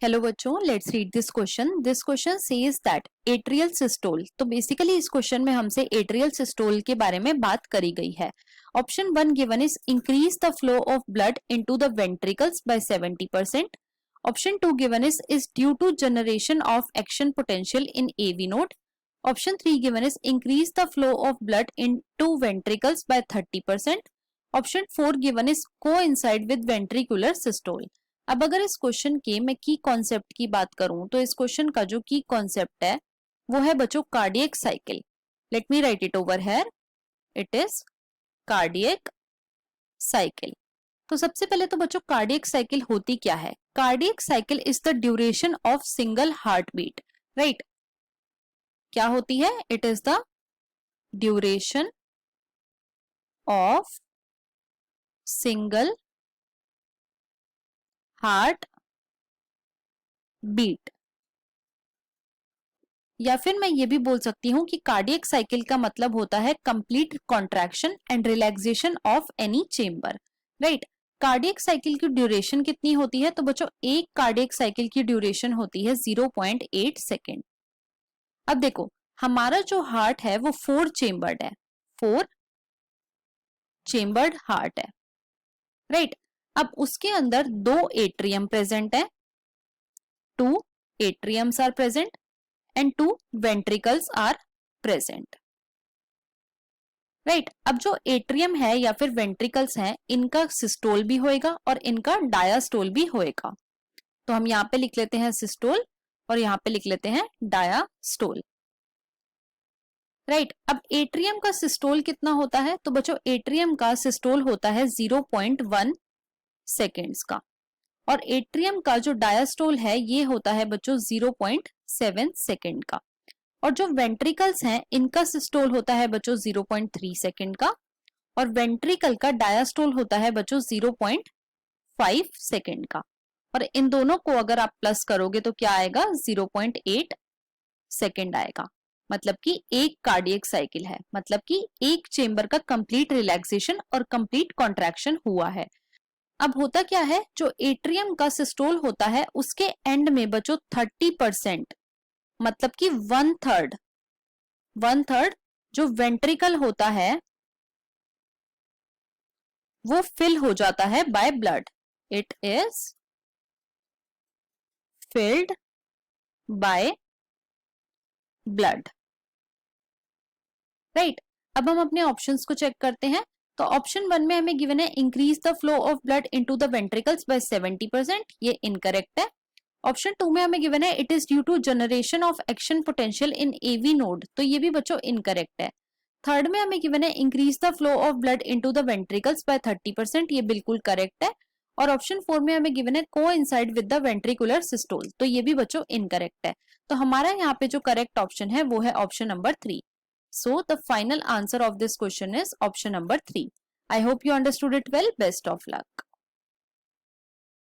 Hello बच्चों, let's read this question. This question says that atrial systole, तो basically इस question में हमसे एट्रियल सिस्टोल के बारे में बात करी गई है। Option 1 given is increase the flow of blood into the ventricles by 70%। Option 2 given is due to generation of action potential in AV node. Option 3 given is increase the flow of blood into ventricles by 30%। Option 4 given is coincide with ventricular systole. अब अगर इस question के मैं की concept की बात करूं तो इस क्वेश्चन का जो की कॉन्सेप्ट है वो है बच्चों cardiac cycle. Let me right it over here, it is cardiac cycle. तो सबसे पहले तो बच्चों कार्डियक साइकिल होती क्या है? Cardiac cycle is the duration of single heart beat, right? क्या होती है? It is the duration of single heart beat, या फिर मैं ये भी बोल सकती हूं कि कार्डियक साइकिल का मतलब होता है complete contraction and relaxation of any chamber, right? Cardiac cycle की ड्यूरेशन कितनी होती है? तो बच्चों एक कार्डियक साइकिल की ड्यूरेशन होती है 0.8 सेकेंड। अब देखो हमारा जो हार्ट है वो 4 चेम्बर्ड है, 4 चेम्बर्ड हार्ट है, राइट? अब उसके अंदर 2 एट्रियम प्रेजेंट है, 2 atriums are present and 2 ventricles are present, right? अब जो एट्रियम है या फिर वेंट्रिकल्स हैं इनका सिस्टोल भी होएगा और इनका डायास्टोल भी होएगा। तो हम यहाँ पे लिख लेते हैं सिस्टोल और यहाँ पे लिख लेते हैं डायास्टोल, राइट? अब एट्रियम का सिस्टोल कितना होता है? तो बच्चों एट्रियम का सिस्टोल होता है 0.1 सेकेंड्स का और एट्रियम का जो डायास्टोल है ये होता है बच्चों 0.7 सेकेंड का। और जो वेंट्रिकल्स हैं इनका सिस्टोल होता है बच्चों 0.3 सेकेंड का और वेंट्रिकल का डायास्टोल होता है बच्चों 0.5 सेकेंड का। और इन दोनों को अगर आप प्लस करोगे तो क्या आएगा? 0.8 सेकेंड आएगा। मतलब कि एक कार्डियक साइकिल है, मतलब कि एक चेंबर का कंप्लीट रिलैक्सेशन और कंप्लीट कॉन्ट्रैक्शन हुआ है। अब होता क्या है, जो एट्रियम का सिस्टोल होता है उसके एंड में बच्चों 30%, मतलब कि 1/3 जो वेंट्रिकल होता है वो फिल हो जाता है by blood. It is filled by blood, right? अब हम अपने ऑप्शंस को चेक करते हैं। तो ऑप्शन 1 में हमें गिवन है increase the flow of blood into the ventricles by 70%, ये इनकरेक्ट है। ऑप्शन 2 में हमें गिवन है it is due to generation of action potential in AV node, तो ये भी बच्चों इनकरेक्ट है। थर्ड में हमें गिवन है increase the flow of blood into the ventricles by 30%, ये बिल्कुल करेक्ट है। और ऑप्शन 4 में हमें गिवन है coincide with the ventricular systole, तो ये भी बच्चों इनकरेक्ट है। तो हमारा यहाँ पे जो करेक्ट ऑप्शन है वो है option number 3। So the final answer of this question is option number 3. I hope you understood it well. Best of luck.